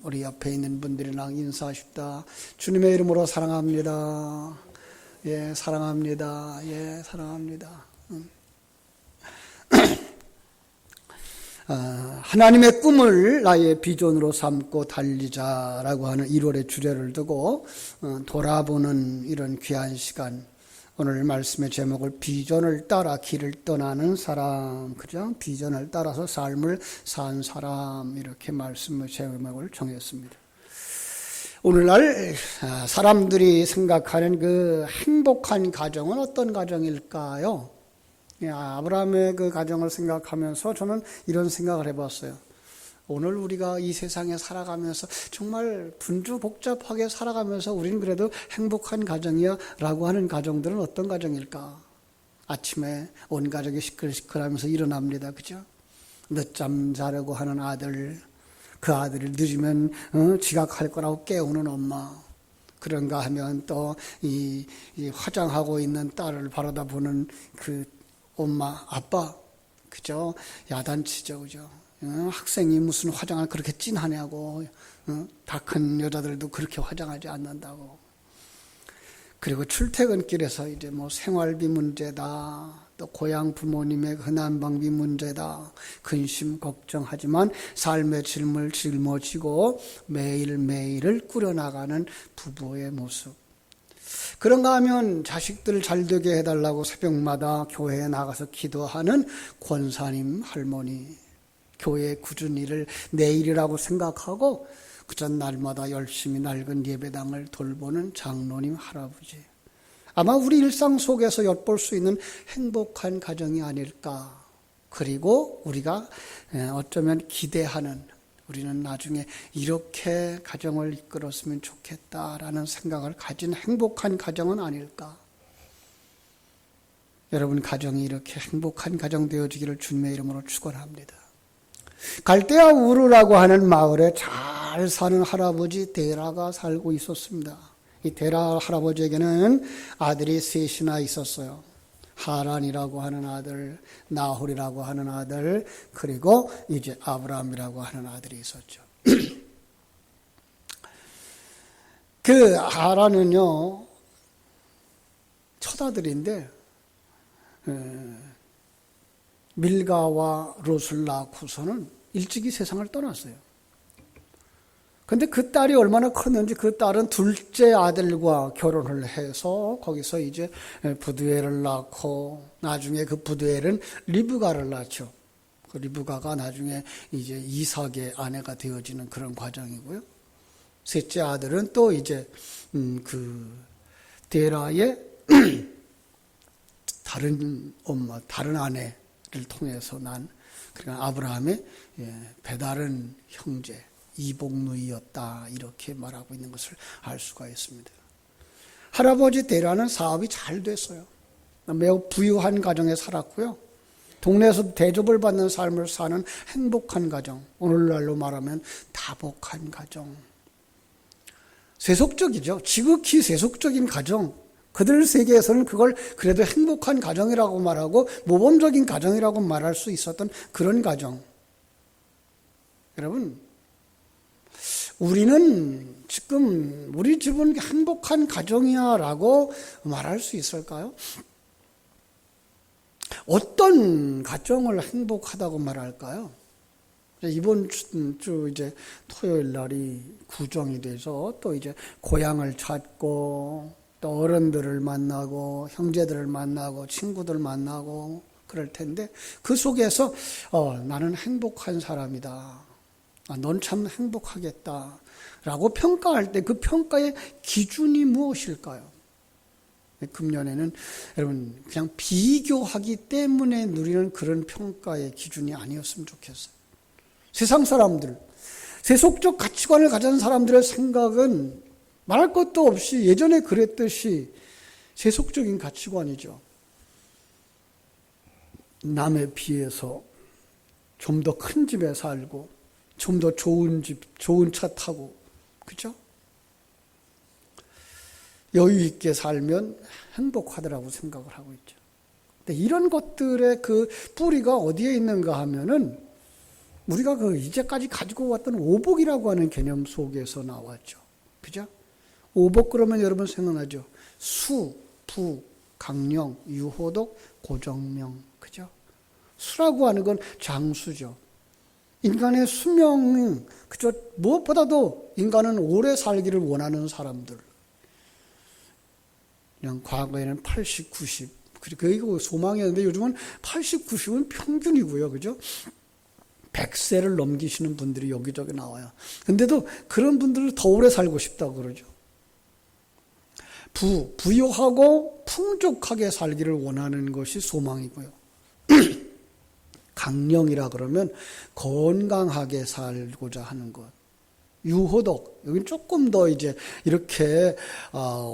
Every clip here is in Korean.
우리 옆에 있는 분들이랑 인사하십다. 주님의 이름으로 사랑합니다. 예, 사랑합니다. 예, 사랑합니다. 하나님의 꿈을 나의 비전으로 삼고 달리자라고 하는 1월의 주제를 두고 돌아보는 이런 귀한 시간. 오늘 말씀의 제목을 비전을 따라 길을 떠나는 사람, 그죠? 비전을 따라서 삶을 산 사람, 이렇게 말씀의 제목을 정했습니다. 오늘날 사람들이 생각하는 그 행복한 가정은 어떤 가정일까요? 아브라함의 그 가정을 생각하면서 저는 이런 생각을 해봤어요. 오늘 우리가 이 세상에 살아가면서 정말 분주복잡하게 살아가면서 우리는 그래도 행복한 가정이야 라고 하는 가정들은 어떤 가정일까? 아침에 온 가족이 시끌시끌하면서 일어납니다. 그죠? 늦잠 자려고 하는 아들, 그 아들이 늦으면 지각할 거라고 깨우는 엄마, 그런가 하면 또 이 화장하고 있는 딸을 바라다 보는 그 엄마, 아빠, 그죠? 야단치죠, 그죠? 학생이 무슨 화장을 그렇게 진하냐고, 다 큰 여자들도 그렇게 화장하지 않는다고. 그리고 출퇴근길에서 이제 뭐 생활비 문제다, 또 고향 부모님의 흔한방비 문제다, 근심 걱정하지만 삶의 짐을 짊어지고 매일매일을 꾸려나가는 부부의 모습. 그런가 하면 자식들 잘 되게 해달라고 새벽마다 교회에 나가서 기도하는 권사님 할머니, 교회 꾸준히 일을 내 일이라고 생각하고 그저 날마다 열심히 낡은 예배당을 돌보는 장로님 할아버지. 아마 우리 일상 속에서 엿볼 수 있는 행복한 가정이 아닐까. 그리고 우리가 어쩌면 기대하는, 우리는 나중에 이렇게 가정을 이끌었으면 좋겠다라는 생각을 가진 행복한 가정은 아닐까. 여러분 가정이 이렇게 행복한 가정 되어지기를 주님의 이름으로 축원합니다. 갈대아 우르라고 하는 마을에 잘 사는 할아버지 데라가 살고 있었습니다. 이 데라 할아버지에게는 아들이 셋이나 있었어요. 하란이라고 하는 아들, 나홀이라고 하는 아들, 그리고 이제 아브라함이라고 하는 아들이 있었죠. 그 하란은요, 첫아들인데 밀가와 롯을 낳고서는 일찍이 세상을 떠났어요. 근데 그 딸이 얼마나 컸는지 그 딸은 둘째 아들과 결혼을 해서 거기서 이제 부두엘을 낳고 나중에 그 부두엘은 리브가를 낳죠. 그 리브가가 나중에 이제 이삭의 아내가 되어지는 그런 과정이고요. 셋째 아들은 또 이제 그 데라의 다른 엄마, 다른 아내를 통해서 난, 그러니까 아브라함의 배다른 형제, 이복누이였다, 이렇게 말하고 있는 것을 알 수가 있습니다. 할아버지 데라는 사업이 잘 됐어요. 매우 부유한 가정에 살았고요. 동네에서 대접을 받는 삶을 사는 행복한 가정, 오늘날로 말하면 다복한 가정. 세속적이죠. 지극히 세속적인 가정. 그들 세계에서는 그걸 그래도 행복한 가정이라고 말하고 모범적인 가정이라고 말할 수 있었던 그런 가정. 여러분, 우리는 지금 우리 집은 행복한 가정이야 라고 말할 수 있을까요? 어떤 가정을 행복하다고 말할까요? 이번 주 이제 토요일 날이 구정이 돼서 또 이제 고향을 찾고 또 어른들을 만나고 형제들을 만나고 친구들 만나고 그럴 텐데 그 속에서 나는 행복한 사람이다. 넌 참 행복하겠다 라고 평가할 때 그 평가의 기준이 무엇일까요? 금년에는 여러분 그냥 비교하기 때문에 누리는 그런 평가의 기준이 아니었으면 좋겠어요. 세상 사람들, 세속적 가치관을 가진 사람들의 생각은 말할 것도 없이 예전에 그랬듯이 세속적인 가치관이죠. 남에 비해서 좀 더 큰 집에 살고 좀 더 좋은 집, 좋은 차 타고, 그죠? 여유 있게 살면 행복하더라고 생각을 하고 있죠. 근데 이런 것들의 그 뿌리가 어디에 있는가 하면은 우리가 이제까지 가지고 왔던 오복이라고 하는 개념 속에서 나왔죠. 그죠? 오복 그러면 여러분 생각나죠? 수, 부, 강령, 유호독, 고정명. 그죠? 수라고 하는 건 장수죠. 인간의 수명, 그죠? 무엇보다도 인간은 오래 살기를 원하는 사람들. 그냥 과거에는 80, 90. 그게 소망이었는데 요즘은 80, 90은 평균이고요. 그죠? 100세를 넘기시는 분들이 여기저기 나와요. 근데도 그런 분들을 더 오래 살고 싶다고 그러죠. 부유하고 풍족하게 살기를 원하는 것이 소망이고요. 강령이라 그러면 건강하게 살고자 하는 것. 유호독, 여긴 조금 더 이제 이렇게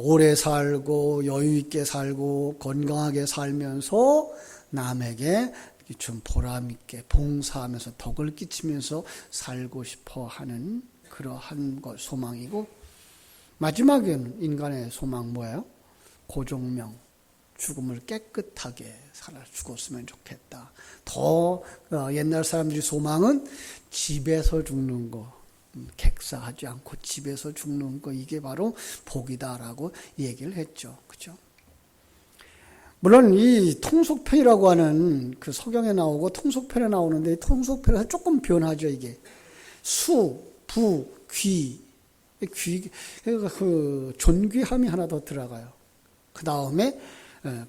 오래 살고 여유 있게 살고 건강하게 살면서 남에게 좀 보람 있게 봉사하면서 덕을 끼치면서 살고 싶어 하는 그러한 것 소망이고, 마지막에는 인간의 소망 뭐예요? 고종명, 죽음을 깨끗하게 살아 죽었으면 좋겠다. 더 옛날 사람들이 소망은 집에서 죽는 거, 객사하지 않고 집에서 죽는 거, 이게 바로 복이다라고 얘기를 했죠. 그죠? 물론 이 통속편이라고 하는 그 서경에 나오고 통속편에 나오는데, 이 통속편에서 조금 변하죠. 이게 수, 부, 귀, 그러니까 그 존귀함이 하나 더 들어가요. 그 다음에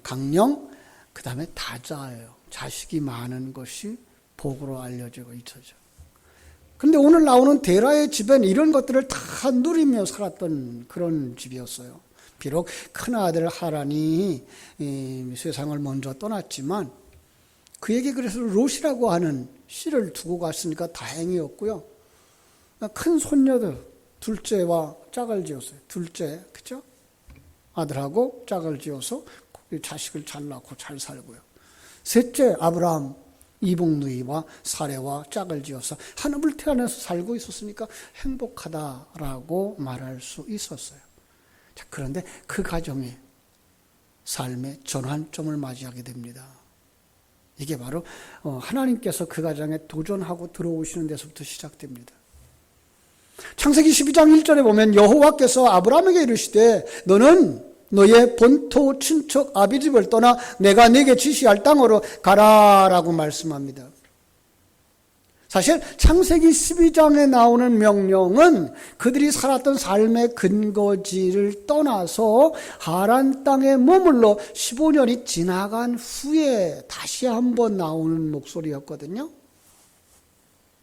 강령, 그 다음에 다자예요. 자식이 많은 것이 복으로 알려지고 있어죠. 근데 오늘 나오는 데라의 집엔 이런 것들을 다 누리며 살았던 그런 집이었어요. 비록 큰아들 하란이 세상을 먼저 떠났지만 그에게 그래서 롯이라고 하는 씨를 두고 갔으니까 다행이었고요. 큰 손녀들, 둘째와 짝을 지었어요. 둘째, 그죠? 아들하고 짝을 지어서 자식을 잘 낳고 잘 살고요. 셋째, 아브라함, 이복누이와 사레와 짝을 지어서 하나님을 태어나서 살고 있었으니까 행복하다라고 말할 수 있었어요. 자, 그런데 그 가정의 삶의 전환점을 맞이하게 됩니다. 이게 바로 하나님께서 그 가정에 도전하고 들어오시는 데서부터 시작됩니다. 창세기 12장 1절에 보면 여호와께서 아브라함에게 이르시되 너는 너의 본토 친척 아비집을 떠나 내가 네게 지시할 땅으로 가라라고 말씀합니다. 사실 창세기 12장에 나오는 명령은 그들이 살았던 삶의 근거지를 떠나서 하란 땅에 머물러 15년이 지나간 후에 다시 한번 나오는 목소리였거든요.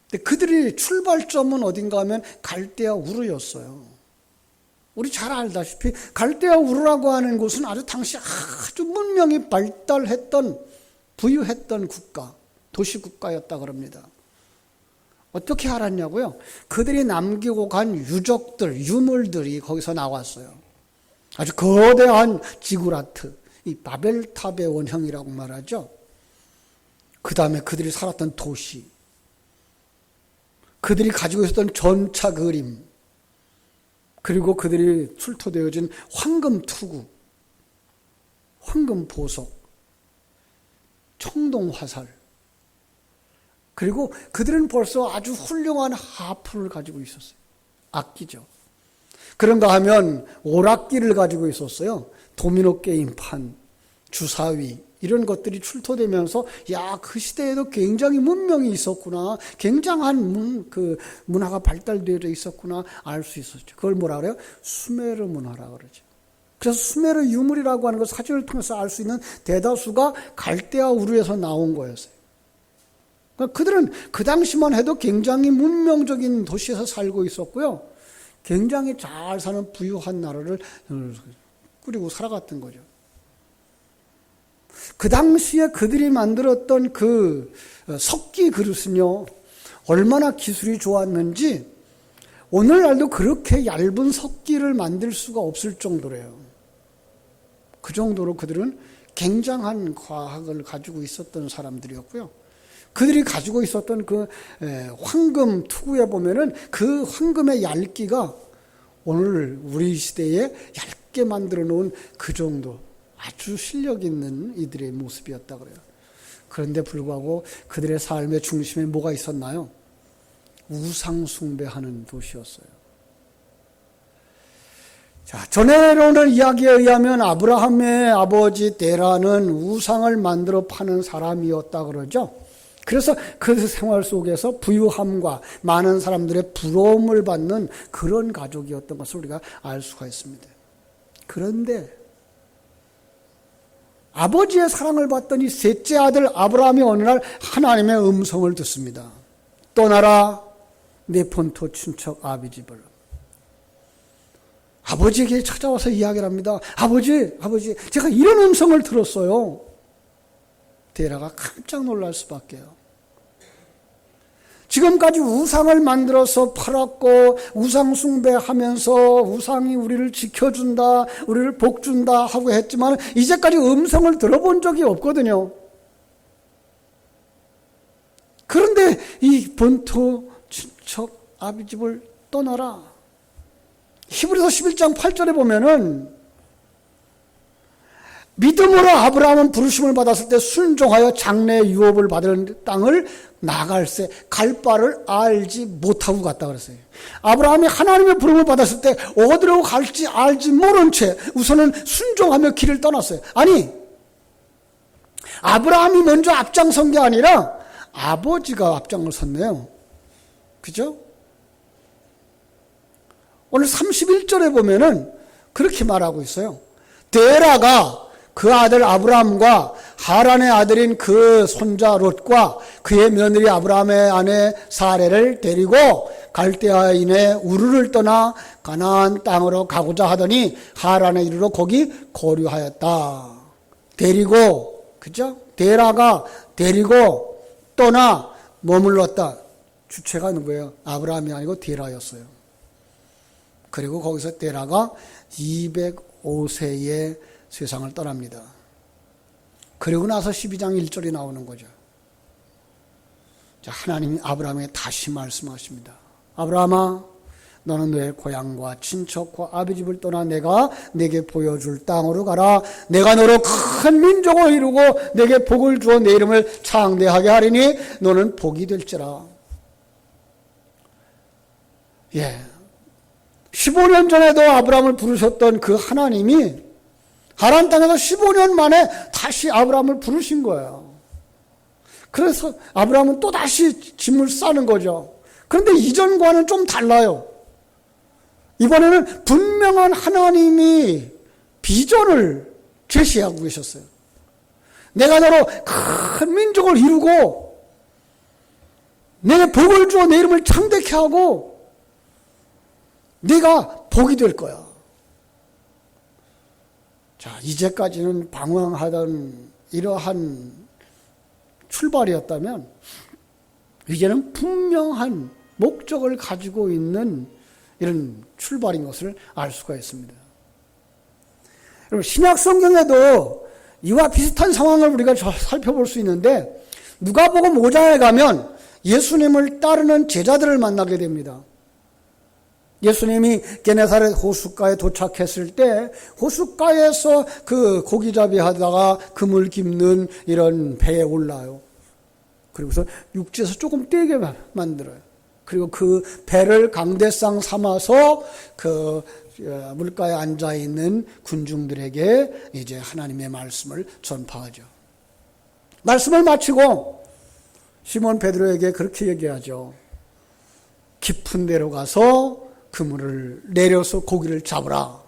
근데 그들이 출발점은 어딘가 하면 갈대아 우르였어요. 우리 잘 알다시피 갈대아 우르라고 하는 곳은 아주 당시 아주 문명이 발달했던 부유했던 국가, 도시국가였다 그럽니다. 어떻게 알았냐고요? 그들이 남기고 간 유적들, 유물들이 거기서 나왔어요. 아주 거대한 지구라트, 이 바벨탑의 원형이라고 말하죠. 그 다음에 그들이 살았던 도시, 그들이 가지고 있었던 전차 그림, 그리고 그들이 출토되어진 황금 투구, 황금 보석, 청동 화살, 그리고 그들은 벌써 아주 훌륭한 하프를 가지고 있었어요. 악기죠. 그런가 하면 오락기를 가지고 있었어요. 도미노 게임판, 주사위, 이런 것들이 출토되면서 야, 그 시대에도 굉장히 문명이 있었구나, 굉장한 문화가 발달되어 있었구나 알 수 있었죠. 그걸 뭐라 그래요? 수메르 문화라고 그러죠. 그래서 수메르 유물이라고 하는 것, 사진을 통해서 알 수 있는 대다수가 갈대아 우르에서 나온 거였어요. 그러니까 그들은 그 당시만 해도 굉장히 문명적인 도시에서 살고 있었고요. 굉장히 잘 사는 부유한 나라를 꾸리고 살아갔던 거죠. 그 당시에 그들이 만들었던 그 석기 그릇은요, 얼마나 기술이 좋았는지 오늘날도 그렇게 얇은 석기를 만들 수가 없을 정도래요. 그 정도로 그들은 굉장한 과학을 가지고 있었던 사람들이었고요. 그들이 가지고 있었던 그 황금 투구에 보면은 그 황금의 얇기가 오늘 우리 시대에 얇게 만들어 놓은 그 정도, 아주 실력 있는 이들의 모습이었다 그래요. 그런데 불구하고 그들의 삶의 중심에 뭐가 있었나요? 우상 숭배하는 도시였어요. 자, 전해오는 이야기에 의하면 아브라함의 아버지 데라는 우상을 만들어 파는 사람이었다 그러죠. 그래서 그 생활 속에서 부유함과 많은 사람들의 부러움을 받는 그런 가족이었던 것을 우리가 알 수가 있습니다. 그런데 아버지의 사랑을 받던 이 셋째 아들 아브라함이 어느 날 하나님의 음성을 듣습니다. 떠나라 내 본토 친척 아비집을. 아버지에게 찾아와서 이야기를 합니다. 아버지, 제가 이런 음성을 들었어요. 데라가 깜짝 놀랄 수밖에요. 지금까지 우상을 만들어서 팔았고 우상 숭배하면서 우상이 우리를 지켜준다, 우리를 복준다 하고 했지만 이제까지 음성을 들어본 적이 없거든요. 그런데 이 본토 친척 아비집을 떠나라. 히브리서 11장 8절에 보면은 믿음으로 아브라함은 부르심을 받았을 때 순종하여 장래 유업을 받을 땅을 나갈새 갈 바를 알지 못하고 갔다 그랬어요. 아브라함이 하나님의 부름을 받았을 때 어디로 갈지 알지 모른 채 우선은 순종하며 길을 떠났어요. 아니, 아브라함이 먼저 앞장선 게 아니라 아버지가 앞장을 섰네요. 그죠? 오늘 31절에 보면은 그렇게 말하고 있어요. 데라가 그 아들 아브라함과 하란의 아들인 그 손자 롯과 그의 며느리 아브라함의 아내 사레를 데리고 갈대아인의 우르를 떠나 가나안 땅으로 가고자 하더니 하란에 이르러 거기 거류하였다. 데리고, 그죠? 데라가 데리고 떠나 머물렀다. 주체가 누구예요? 아브라함이 아니고 데라였어요. 그리고 거기서 데라가 205세에 세상을 떠납니다. 그리고 나서 12장 1절이 나오는 거죠. 자, 하나님이 아브라함에게 다시 말씀하십니다. 아브라함아, 너는 내 고향과 친척과 아비집을 떠나 내가 내게 보여줄 땅으로 가라. 내가 너로 큰 민족을 이루고 내게 복을 주어 내 이름을 창대하게 하리니 너는 복이 될지라. 예, 15년 전에도 아브라함을 부르셨던 그 하나님이 하란 땅에서 15년 만에 다시 아브라함을 부르신 거예요. 그래서 아브라함은 또 다시 짐을 싸는 거죠. 그런데 이전과는 좀 달라요. 이번에는 분명한 하나님이 비전을 제시하고 계셨어요. 내가 너로 큰 민족을 이루고 내게 복을 주어 내 이름을 창대케 하고 네가 복이 될 거야. 자, 이제까지는 방황하던 이러한 출발이었다면 이제는 분명한 목적을 가지고 있는 이런 출발인 것을 알 수가 있습니다. 여러분, 신약 성경에도 이와 비슷한 상황을 우리가 살펴볼 수 있는데 누가복음 5장에 가면 예수님을 따르는 제자들을 만나게 됩니다. 예수님이 게네사렛 호숫가에 도착했을 때 호숫가에서 그 고기잡이 하다가 그물 깁는 이런 배에 올라요. 그리고서 육지에서 조금 떼게 만들어요. 그리고 그 배를 강대상 삼아서 그 물가에 앉아 있는 군중들에게 이제 하나님의 말씀을 전파하죠. 말씀을 마치고 시몬 베드로에게 그렇게 얘기하죠. 깊은 데로 가서 그물을 내려서 고기를 잡으라.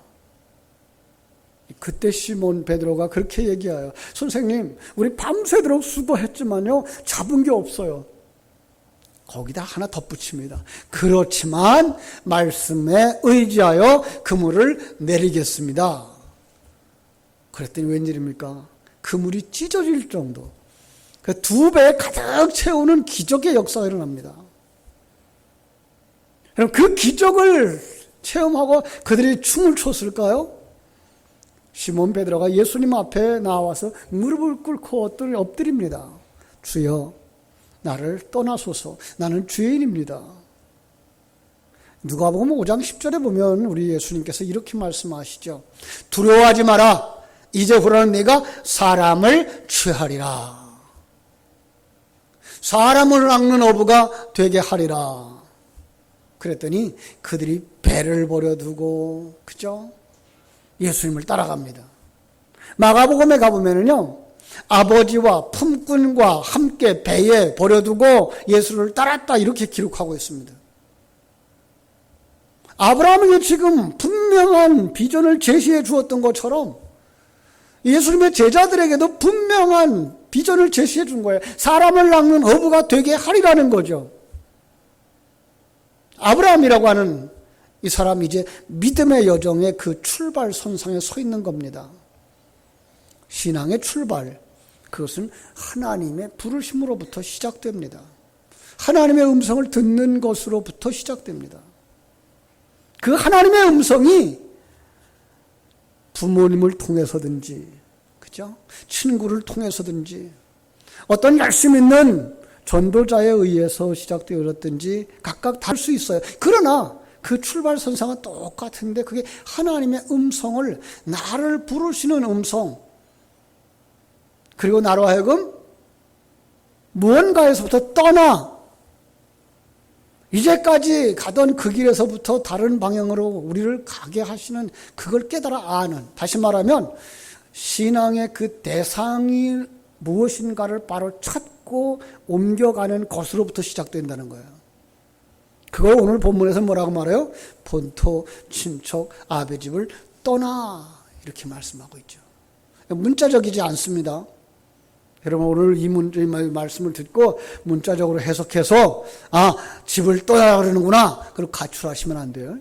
그때 시몬 베드로가 그렇게 얘기해요. 선생님, 우리 밤새도록 수고했지만요 잡은 게 없어요. 거기다 하나 덧붙입니다. 그렇지만 말씀에 의지하여 그물을 내리겠습니다. 그랬더니 웬일입니까? 그물이 찢어질 정도, 그 2배 가득 채우는 기적의 역사가 일어납니다. 그럼 그 기적을 체험하고 그들이 춤을 췄을까요? 시몬 베드로가 예수님 앞에 나와서 무릎을 꿇고 엎드립니다. 주여, 나를 떠나소서. 나는 죄인입니다. 누가복음 5장 10절에 보면 우리 예수님께서 이렇게 말씀하시죠. 두려워하지 마라. 이제후로는 내가 사람을 취하리라. 사람을 낚는 어부가 되게 하리라. 그랬더니 그들이 배를 버려두고, 그죠? 예수님을 따라갑니다. 마가복음에 가보면은요, 아버지와 품꾼과 함께 배에 버려두고 예수를 따랐다 이렇게 기록하고 있습니다. 아브라함에게 지금 분명한 비전을 제시해 주었던 것처럼 예수님의 제자들에게도 분명한 비전을 제시해 준 거예요. 사람을 낚는 어부가 되게 하리라는 거죠. 아브라함이라고 하는 이 사람이 이제 믿음의 여정의 그 출발선상에 서 있는 겁니다. 신앙의 출발, 그것은 하나님의 부르심으로부터 시작됩니다. 하나님의 음성을 듣는 것으로부터 시작됩니다. 그 하나님의 음성이 부모님을 통해서든지, 그죠? 친구를 통해서든지, 어떤 열심 있는 전도자에 의해서 시작되었든지 각각 다를 수 있어요. 그러나 그 출발선상은 똑같은데 그게 하나님의 음성을, 나를 부르시는 음성, 그리고 나로 하여금 무언가에서부터 떠나 이제까지 가던 그 길에서부터 다른 방향으로 우리를 가게 하시는, 그걸 깨달아 아는, 다시 말하면 신앙의 그 대상이 무엇인가를 바로 찾고 옮겨가는 것으로부터 시작된다는 거예요. 그걸 오늘 본문에서 뭐라고 말해요? 본토, 친척, 아베 집을 떠나, 이렇게 말씀하고 있죠. 문자적이지 않습니다. 여러분 오늘 이 말씀을 듣고 문자적으로 해석해서 집을 떠나야 그러는구나, 그리고 가출하시면 안 돼요.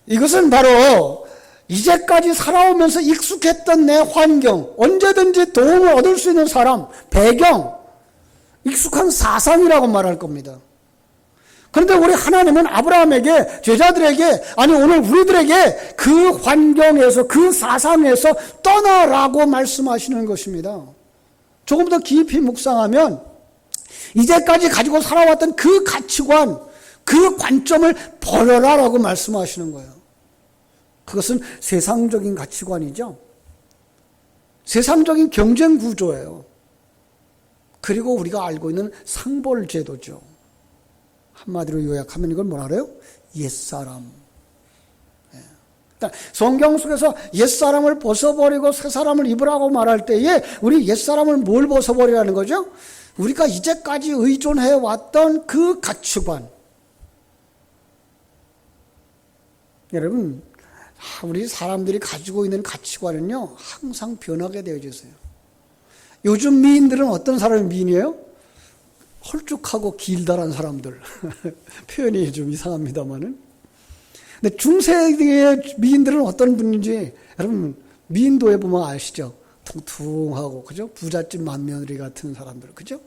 이것은 바로 이제까지 살아오면서 익숙했던 내 환경, 언제든지 도움을 얻을 수 있는 사람, 배경, 익숙한 사상이라고 말할 겁니다. 그런데 우리 하나님은 아브라함에게, 제자들에게, 아니 오늘 우리들에게 그 환경에서, 그 사상에서 떠나라고 말씀하시는 것입니다. 조금 더 깊이 묵상하면 이제까지 가지고 살아왔던 그 가치관, 그 관점을 버려라라고 말씀하시는 거예요. 그것은 세상적인 가치관이죠. 세상적인 경쟁 구조예요. 그리고 우리가 알고 있는 상벌 제도죠. 한마디로 요약하면 이걸 뭐라 그래요? 옛사람. 성경 속에서 옛사람을 벗어버리고 새사람을 입으라고 말할 때에 우리 옛사람을 뭘 벗어버리라는 거죠? 우리가 이제까지 의존해왔던 그 가치관. 여러분, 우리 사람들이 가지고 있는 가치관은요, 항상 변하게 되어져 있어요. 요즘 미인들은 어떤 사람이 미인이에요? 홀쭉하고 길다란 사람들. 표현이 좀 이상합니다만은. 근데 중세의 미인들은 어떤 분인지 여러분 미인도에 보면 아시죠? 퉁퉁하고, 그죠? 부잣집 맏며느리 같은 사람들, 그죠?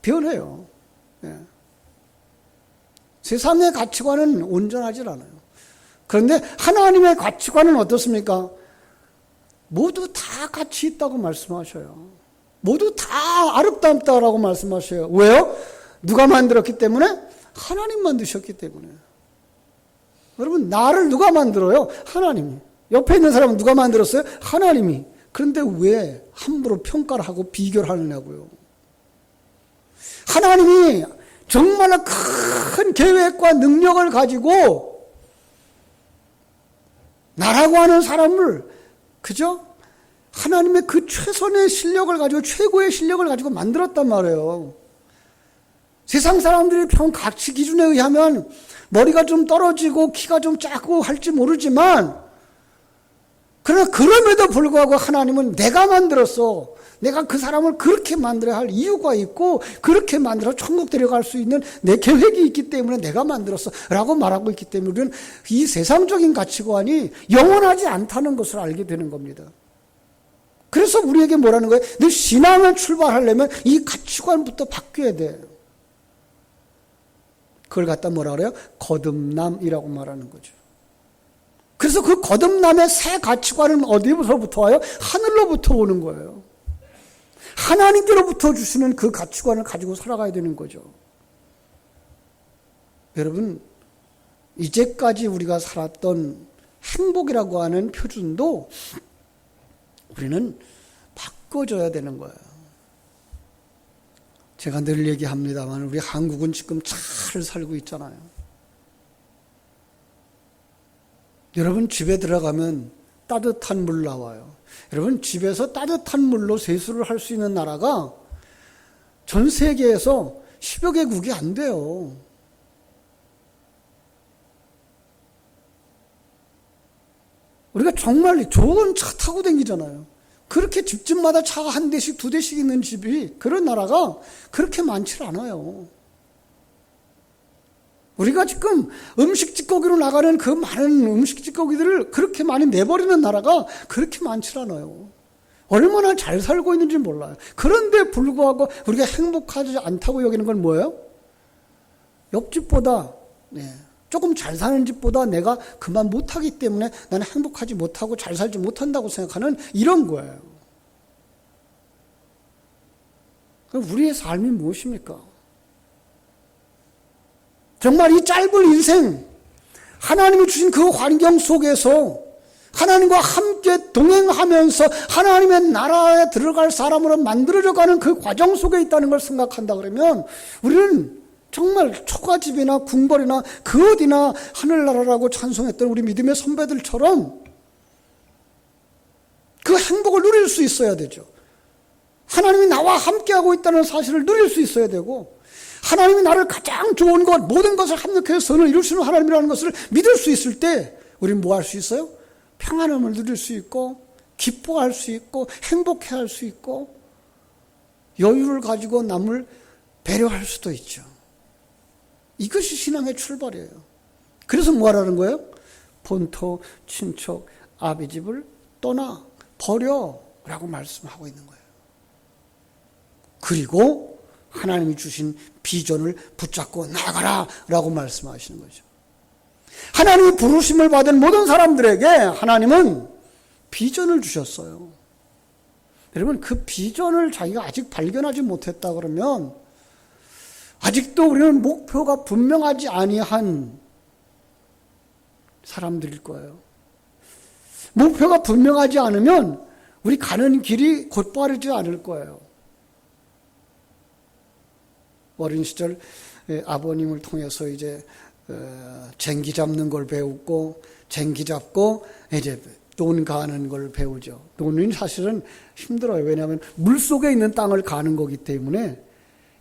변해요. 예. 세상의 가치관은 온전하지 않아요. 그런데 하나님의 가치관은 어떻습니까? 모두 다 가치 있다고 말씀하셔요. 모두 다 아름답다라고 말씀하셔요. 왜요? 누가 만들었기 때문에? 하나님 만드셨기 때문에. 여러분, 나를 누가 만들어요? 하나님이. 옆에 있는 사람은 누가 만들었어요? 하나님이. 그런데 왜 함부로 평가를 하고 비교를 하느냐고요. 하나님이 정말로 큰 계획과 능력을 가지고 나라고 하는 사람을, 그죠? 하나님의 그 최선의 실력을 가지고, 최고의 실력을 가지고 만들었단 말이에요. 세상 사람들이 평 가치 기준에 의하면 머리가 좀 떨어지고 키가 좀 작고 할지 모르지만, 그러나 그럼에도 불구하고 하나님은 내가 만들었어. 내가 그 사람을 그렇게 만들어야 할 이유가 있고, 그렇게 만들어 천국 데려갈 수 있는 내 계획이 있기 때문에 내가 만들었어 라고 말하고 있기 때문에 우리는 이 세상적인 가치관이 영원하지 않다는 것을 알게 되는 겁니다. 그래서 우리에게 뭐라는 거예요? 너 신앙을 출발하려면 이 가치관부터 바뀌어야 돼. 그걸 갖다 뭐라 그래요? 거듭남이라고 말하는 거죠. 그래서 그 거듭남의 새 가치관은 어디서부터 와요? 하늘로부터 오는 거예요. 하나님께로부터 주시는 그 가치관을 가지고 살아가야 되는 거죠. 여러분, 이제까지 우리가 살았던 행복이라고 하는 표준도 우리는 바꿔줘야 되는 거예요. 제가 늘 얘기합니다만 우리 한국은 지금 잘 살고 있잖아요. 여러분 집에 들어가면 따뜻한 물 나와요. 여러분 집에서 따뜻한 물로 세수를 할 수 있는 나라가 전 세계에서 10여 개국이 안 돼요. 우리가 정말 좋은 차 타고 다니잖아요. 그렇게 집집마다 차가 한 대씩 두 대씩 있는 집이 그런 나라가 그렇게 많지 않아요. 우리가 지금 음식 찌꺼기로 나가는 그 많은 음식 찌꺼기들을 그렇게 많이 내버리는 나라가 그렇게 많지 않아요. 얼마나 잘 살고 있는지 몰라요. 그런데 불구하고 우리가 행복하지 않다고 여기는 건 뭐예요? 옆집보다 조금 잘 사는 집보다 내가 그만 못하기 때문에 나는 행복하지 못하고 잘 살지 못한다고 생각하는 이런 거예요. 그럼 우리의 삶이 무엇입니까? 정말 이 짧은 인생, 하나님이 주신 그 환경 속에서 하나님과 함께 동행하면서 하나님의 나라에 들어갈 사람으로 만들어져가는 그 과정 속에 있다는 걸 생각한다 그러면 우리는 정말 초가집이나 궁궐이나 그 어디나 하늘나라라고 찬송했던 우리 믿음의 선배들처럼 그 행복을 누릴 수 있어야 되죠. 하나님이 나와 함께하고 있다는 사실을 누릴 수 있어야 되고 하나님이 나를 가장 좋은 것, 모든 것을 합력해서 선을 이루시는 하나님이라는 것을 믿을 수 있을 때 우리는 뭐 할 수 있어요? 평안함을 누릴 수 있고 기뻐할 수 있고 행복해할 수 있고 여유를 가지고 남을 배려할 수도 있죠. 이것이 신앙의 출발이에요. 그래서 뭐 하라는 거예요? 본토, 친척, 아비집을 떠나 버려라고 말씀하고 있는 거예요. 그리고 하나님이 주신 비전을 붙잡고 나가라 라고 말씀하시는 거죠. 하나님이 부르심을 받은 모든 사람들에게 하나님은 비전을 주셨어요. 여러분 그 비전을 자기가 아직 발견하지 못했다 그러면 아직도 우리는 목표가 분명하지 아니한 사람들일 거예요. 목표가 분명하지 않으면 우리 가는 길이 곧바르지 않을 거예요. 어린 시절 아버님을 통해서 이제 쟁기 잡는 걸 배우고 쟁기 잡고 이제 논 가는 걸 배우죠. 논은 사실은 힘들어요. 왜냐하면 물속에 있는 땅을 가는 거기 때문에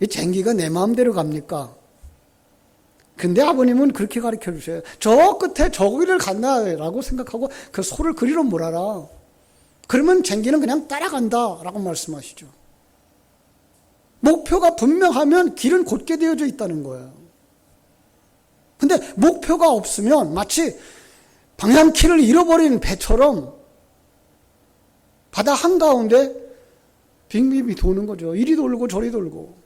이 쟁기가 내 마음대로 갑니까? 근데 아버님은 그렇게 가르쳐 주셔요. 저 끝에 저기를 간다라고 생각하고 그 소를 그리로 몰아라. 그러면 쟁기는 그냥 따라간다라고 말씀하시죠. 목표가 분명하면 길은 곧게 되어져 있다는 거예요. 근데 목표가 없으면 마치 방향키를 잃어버린 배처럼 바다 한가운데 빙빙 도는 거죠. 이리 돌고 저리 돌고.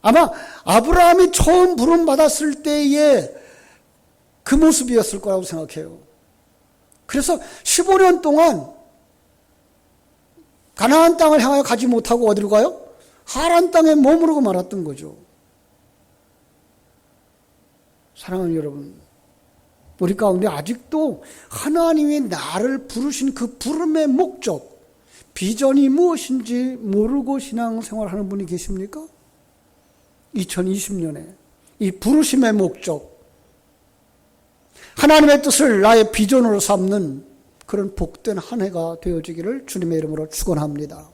아마 아브라함이 처음 부름 받았을 때의 그 모습이었을 거라고 생각해요. 그래서 15년 동안 가나안 땅을 향하여 가지 못하고 어디로 가요? 하란 땅에 머무르고 말았던 거죠. 사랑하는 여러분, 우리 가운데 아직도 하나님이 나를 부르신 그 부름의 목적, 비전이 무엇인지 모르고 신앙생활하는 분이 계십니까? 2020년에 이 부르심의 목적, 하나님의 뜻을 나의 비전으로 삼는 그런 복된 한 해가 되어지기를 주님의 이름으로 축원합니다.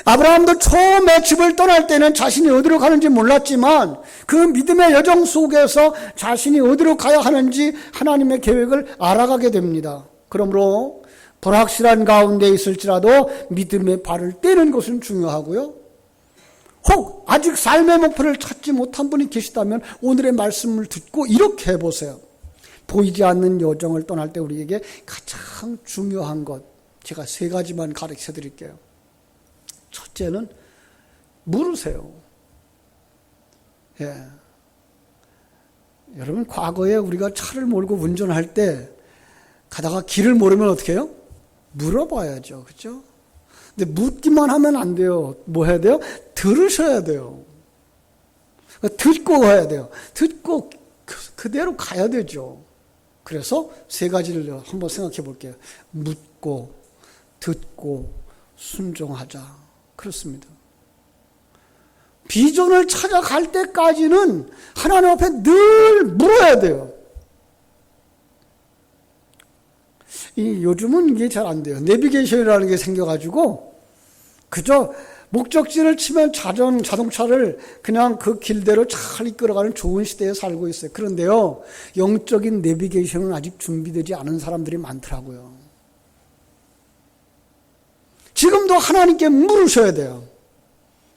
아브라함도 처음에 집을 떠날 때는 자신이 어디로 가는지 몰랐지만 그 믿음의 여정 속에서 자신이 어디로 가야 하는지 하나님의 계획을 알아가게 됩니다. 그러므로 불확실한 가운데 있을지라도 믿음의 발을 떼는 것은 중요하고요. 혹 아직 삶의 목표를 찾지 못한 분이 계시다면 오늘의 말씀을 듣고 이렇게 해보세요. 보이지 않는 여정을 떠날 때 우리에게 가장 중요한 것, 제가 3가지만 가르쳐 드릴게요. 첫째는 물으세요. 여러분 과거에 우리가 차를 몰고 운전할 때 가다가 길을 모르면 어떻게 해요? 물어봐야죠. 그렇죠? 근데 묻기만 하면 안 돼요. 뭐 해야 돼요? 들으셔야 돼요. 듣고 가야 돼요. 듣고 그대로 가야 되죠. 그래서 3가지를 한번 생각해 볼게요. 묻고, 듣고, 순종하자. 그렇습니다. 비전을 찾아갈 때까지는 하나님 앞에 늘 물어야 돼요. 요즘은 이게 잘 안 돼요. 내비게이션이라는 게 생겨가지고 그저 목적지를 치면 자동차를 그냥 그 길대로 잘 이끌어가는 좋은 시대에 살고 있어요. 그런데요, 영적인 내비게이션은 아직 준비되지 않은 사람들이 많더라고요. 지금도 하나님께 물으셔야 돼요.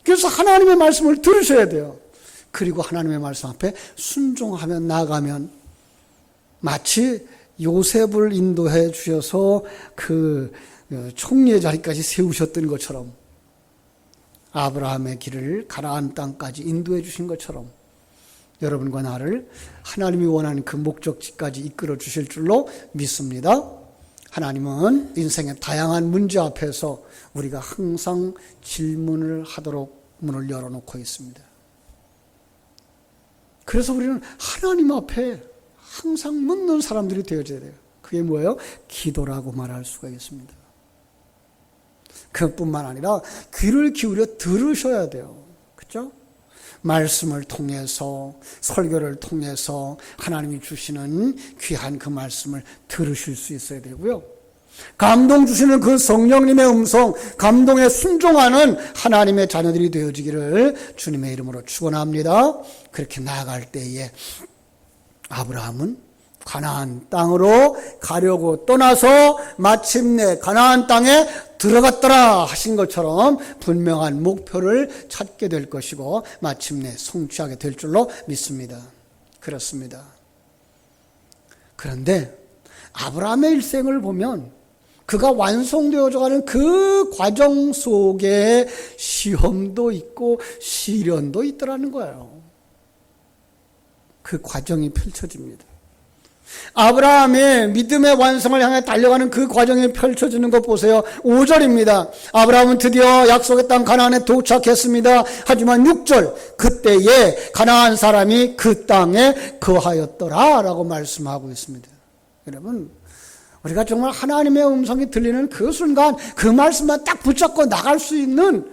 그래서 하나님의 말씀을 들으셔야 돼요. 그리고 하나님의 말씀 앞에 순종하며 나가면 마치 요셉을 인도해 주셔서 그 총리의 자리까지 세우셨던 것처럼, 아브라함의 길을 가나안 땅까지 인도해 주신 것처럼 여러분과 나를 하나님이 원하는 그 목적지까지 이끌어 주실 줄로 믿습니다. 하나님은 인생의 다양한 문제 앞에서 우리가 항상 질문을 하도록 문을 열어놓고 있습니다. 그래서 우리는 하나님 앞에 항상 묻는 사람들이 되어져야 돼요. 그게 뭐예요? 기도라고 말할 수가 있습니다. 그뿐만 아니라 귀를 기울여 들으셔야 돼요. 그렇죠? 말씀을 통해서, 설교를 통해서 하나님이 주시는 귀한 그 말씀을 들으실 수 있어야 되고요. 감동 주시는 그 성령님의 음성, 감동에 순종하는 하나님의 자녀들이 되어지기를 주님의 이름으로 축원합니다. 그렇게 나아갈 때에 아브라함은 가나안 땅으로 가려고 떠나서 마침내 가나안 땅에 들어갔더라 하신 것처럼 분명한 목표를 찾게 될 것이고 마침내 성취하게 될 줄로 믿습니다. 그렇습니다. 그런데 아브라함의 일생을 보면 그가 완성되어져 가는 그 과정 속에 시험도 있고 시련도 있더라는 거예요. 그 과정이 펼쳐집니다. 아브라함의 믿음의 완성을 향해 달려가는 그 과정이 펼쳐지는 것 보세요. 5절입니다. 아브라함은 드디어 약속의 땅 가나안에 도착했습니다. 하지만 6절, 그때에 가나안 사람이 그 땅에 거하였더라 라고 말씀하고 있습니다. 여러분, 우리가 정말 하나님의 음성이 들리는 그 순간 그 말씀만 딱 붙잡고 나갈 수 있는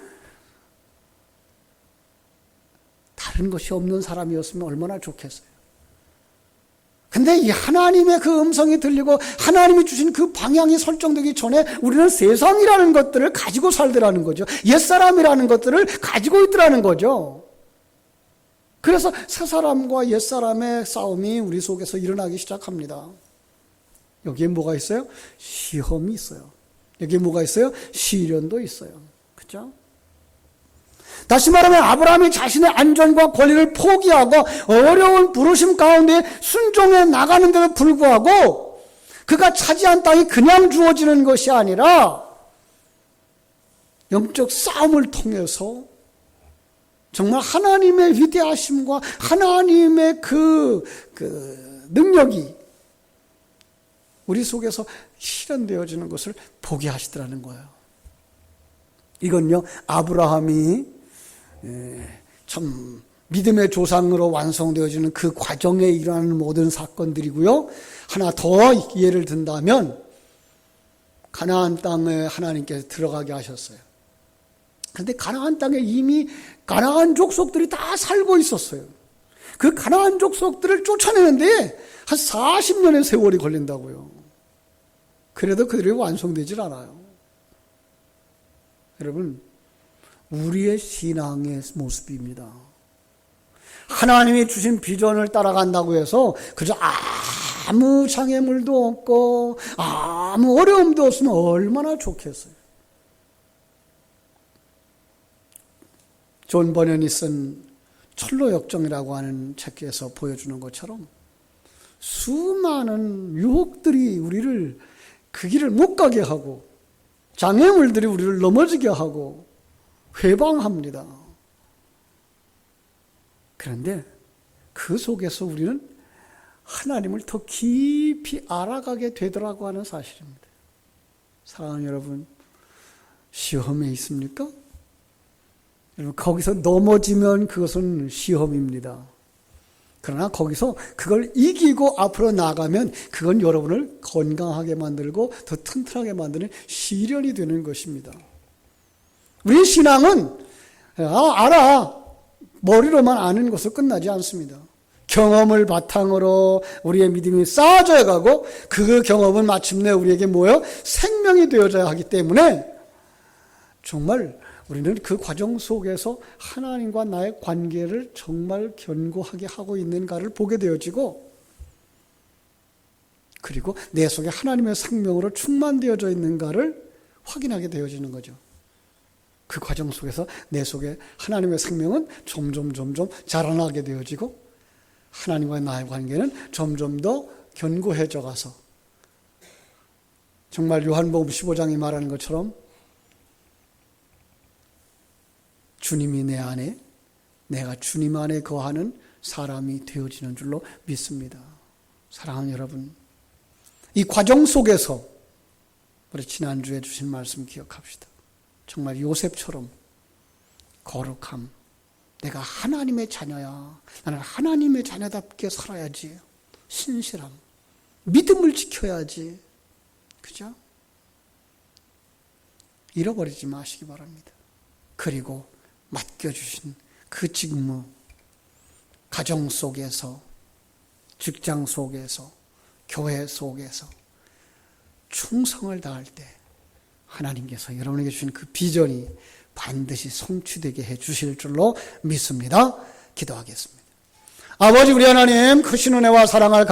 다른 것이 없는 사람이었으면 얼마나 좋겠어요. 근데 이 하나님의 그 음성이 들리고 하나님이 주신 그 방향이 설정되기 전에 우리는 세상이라는 것들을 가지고 살더라는 거죠. 옛사람이라는 것들을 가지고 있더라는 거죠. 그래서 새사람과 옛사람의 싸움이 우리 속에서 일어나기 시작합니다. 여기에 뭐가 있어요? 시험이 있어요. 여기에 뭐가 있어요? 시련도 있어요. 그렇죠? 다시 말하면 아브라함이 자신의 안전과 권리를 포기하고 어려운 부르심 가운데 순종해 나가는데도 불구하고 그가 차지한 땅이 그냥 주어지는 것이 아니라 영적 싸움을 통해서 정말 하나님의 위대하심과 하나님의 그 능력이 우리 속에서 실현되어지는 것을 보게 하시더라는 거예요. 이건요, 아브라함이 참 믿음의 조상으로 완성되어지는 그 과정에 일어나는 모든 사건들이고요. 하나 더 예를 든다면 가나안 땅에 하나님께서 들어가게 하셨어요. 그런데 가나안 땅에 이미 가나안 족속들이 다 살고 있었어요. 그 가나안 족속들을 쫓아내는데 한 40년의 세월이 걸린다고요. 그래도 그들이 완성되질 않아요. 여러분, 우리의 신앙의 모습입니다. 하나님이 주신 비전을 따라간다고 해서 그저 아무 장애물도 없고 아무 어려움도 없으면 얼마나 좋겠어요. 존 버년이 쓴 철로역정이라고 하는 책에서 보여주는 것처럼 수많은 유혹들이 우리를 그 길을 못 가게 하고 장애물들이 우리를 넘어지게 하고 회방합니다. 그런데 그 속에서 우리는 하나님을 더 깊이 알아가게 되더라고 하는 사실입니다. 사랑하는 여러분, 시험에 있습니까? 여러분, 거기서 넘어지면 그것은 시험입니다. 그러나 거기서 그걸 이기고 앞으로 나가면 그건 여러분을 건강하게 만들고 더 튼튼하게 만드는 시련이 되는 것입니다. 우리 신앙은 알아. 머리로만 아는 것으로 끝나지 않습니다. 경험을 바탕으로 우리의 믿음이 쌓아져 가고 그 경험은 마침내 우리에게 뭐예요? 생명이 되어져야 하기 때문에 정말 우리는 그 과정 속에서 하나님과 나의 관계를 정말 견고하게 하고 있는가를 보게 되어지고 그리고 내 속에 하나님의 생명으로 충만되어져 있는가를 확인하게 되어지는 거죠. 그 과정 속에서 내 속에 하나님의 생명은 점점 자라나게 되어지고 하나님과 나의 관계는 점점 더 견고해져 가서 정말 요한복음 15장이 말하는 것처럼 주님이 내 안에 내가 주님 안에 거하는 사람이 되어지는 줄로 믿습니다. 사랑하는 여러분, 이 과정 속에서 우리 지난주에 주신 말씀 기억합시다. 정말 요셉처럼 거룩함, 내가 하나님의 자녀야. 나는 하나님의 자녀답게 살아야지. 신실함, 믿음을 지켜야지. 그죠? 잃어버리지 마시기 바랍니다. 그리고 맡겨주신 그 직무, 가정 속에서, 직장 속에서, 교회 속에서 충성을 다할 때 하나님께서 여러분에게 주신 그 비전이 반드시 성취되게 해 주실 줄로 믿습니다. 기도하겠습니다. 아버지 우리 하나님, 크신 은혜와 사랑을